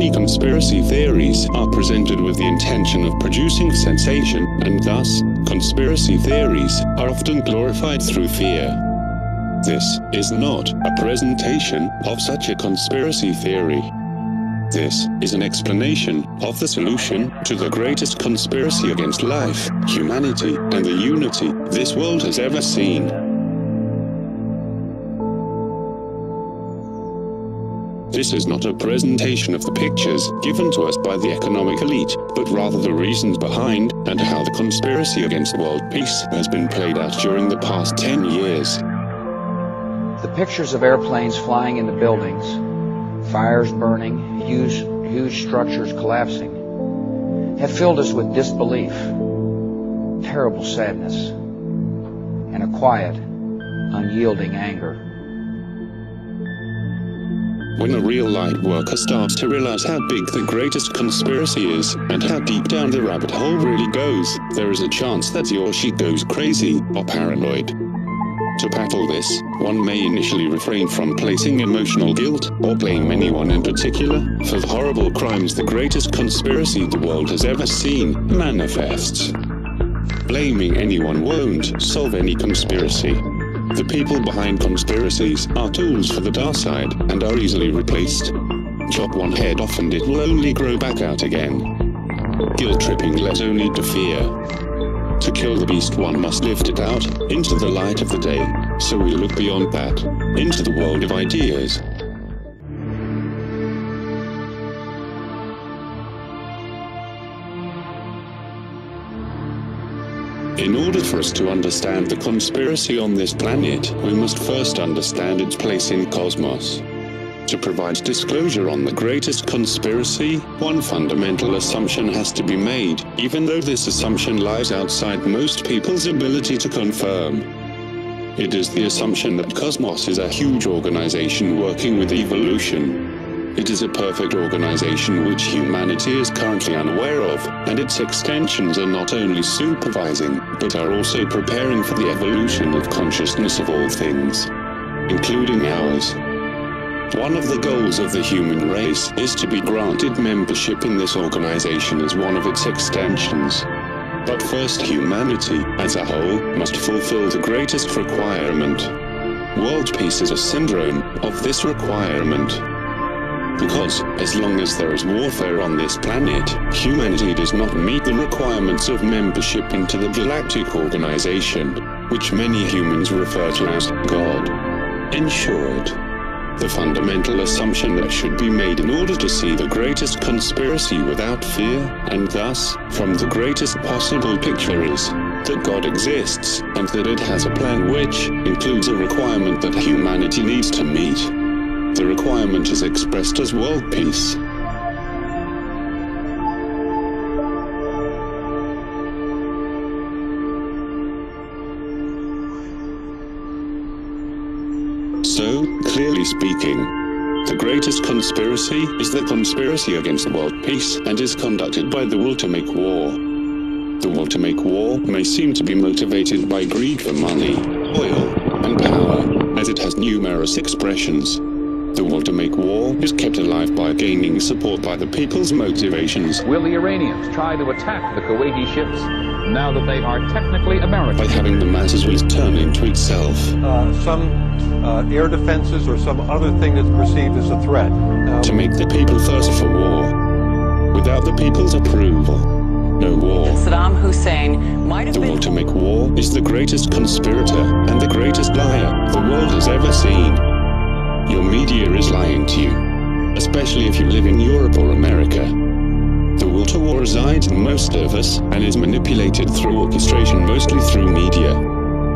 Many conspiracy theories are presented with the intention of producing sensation, and thus, conspiracy theories are often glorified through fear. This is not a presentation of such a conspiracy theory. This is an explanation of the solution to the greatest conspiracy against life, humanity, and the unity this world has ever seen. This is not a presentation of the pictures given to us by the economic elite, but rather the reasons behind and how the conspiracy against world peace has been played out during the past 10 years. The pictures of airplanes flying into buildings, fires burning, huge structures collapsing, have filled us with disbelief, terrible sadness, and a quiet, unyielding anger. When a real light worker starts to realize how big the greatest conspiracy is, and how deep down the rabbit hole really goes, there is a chance that he or she goes crazy or paranoid. To battle this, one may initially refrain from placing emotional guilt or blame anyone in particular for the horrible crimes the greatest conspiracy the world has ever seen manifests. Blaming anyone won't solve any conspiracy. The people behind conspiracies are tools for the dark side and are easily replaced. Chop one head off and it will only grow back out again. Guilt-tripping leads only to fear. To kill the beast, one must lift it out into the light of the day, so we look beyond that, into the world of ideas. In order for us to understand the conspiracy on this planet, we must first understand its place in cosmos. To provide disclosure on the greatest conspiracy, one fundamental assumption has to be made, even though this assumption lies outside most people's ability to confirm. It is the assumption that cosmos is a huge organization working with evolution. It is a perfect organization which humanity is currently unaware of, and its extensions are not only supervising, but are also preparing for the evolution of consciousness of all things, including ours. One of the goals of the human race is to be granted membership in this organization as one of its extensions. But first, humanity, as a whole, must fulfill the greatest requirement. World peace is a syndrome of this requirement. Because, as long as there is warfare on this planet, humanity does not meet the requirements of membership into the galactic organization, which many humans refer to as God. In short, the fundamental assumption that should be made in order to see the greatest conspiracy without fear, and thus, from the greatest possible picture, is that God exists, and that it has a plan which includes a requirement that humanity needs to meet. The requirement is expressed as world peace. So, clearly speaking, the greatest conspiracy is the conspiracy against world peace and is conducted by the will to make war. The will to make war may seem to be motivated by greed for money, oil, and power, as it has numerous expressions. The will to make war is kept alive by gaining support by the people's motivations. Will the Iranians try to attack the Kuwaiti ships now that they are technically American? By having the masses will turn into itself. Some air defenses or some other thing that's perceived as a threat. To make the people thirst for war. Without the people's approval, no war. Saddam Hussein might have The been... will to make war is the greatest conspirator and the greatest liar the world has ever seen. Your media is lying to you, especially if you live in Europe or America. The will to war resides in most of us and is manipulated through orchestration, mostly through media.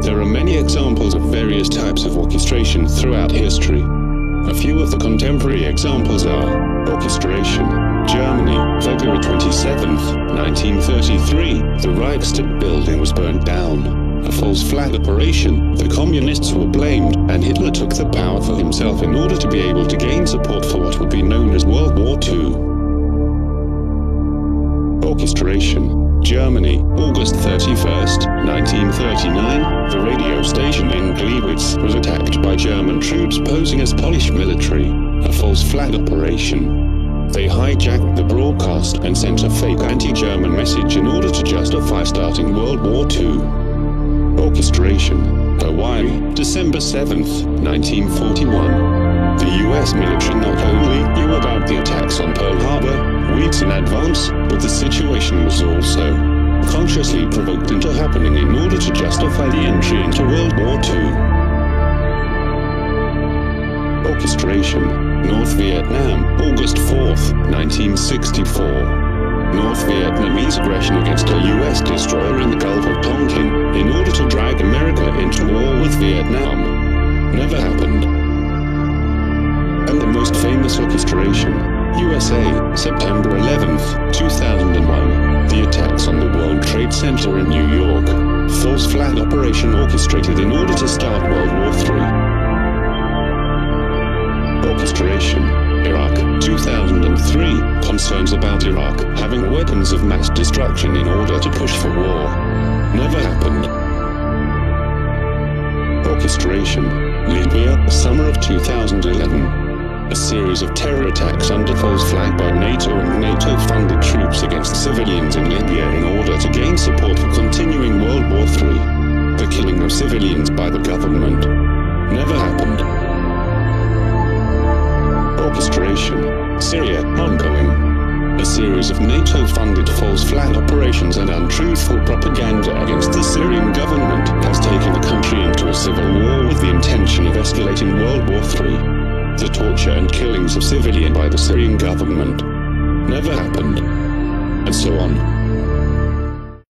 There are many examples of various types of orchestration throughout history. A few of the contemporary examples are Orchestration, Germany, February 27th, 1933. The Reichstag building was burned down. A false flag operation, the communists were blamed, and Hitler took the power for himself in order to be able to gain support for what would be known as World War II. Orchestration, Germany, August 31st, 1939. The radio station in Gleiwitz was attacked by German troops posing as Polish military, a false flag operation. They hijacked the broadcast and sent a fake anti-German message in order to justify starting World War II. Orchestration, Hawaii, December 7th, 1941. The US military not only knew about the attacks on Pearl Harbor weeks in advance, but the situation was also consciously provoked into happening in order to justify the entry into World War II. Orchestration, North Vietnam, August 4th, 1964. North Vietnamese aggression against a US destroyer in the Gulf of Tonkin, in order to drag America into war with Vietnam. Never happened. And the most famous orchestration, USA, September 11th, 2001. The attacks on the World Trade Center in New York. False flag operation orchestrated in order to start World War III. Orchestration, Iraq, 2003. Concerns about Iraq having weapons of mass destruction in order to push for war. Never happened. Orchestration, Libya, summer of 2011. A series of terror attacks under false flag by NATO and NATO-funded troops against civilians in Libya in order to gain support for continuing World War III. The killing of civilians by the government. Never happened. Orchestration, Syria, ongoing. A series of NATO-funded false flag operations and untruthful propaganda against the Syrian government has taken the country into a civil war with the intention of escalating World War III. The torture and killings of civilians by the Syrian government. Never happened. And so on.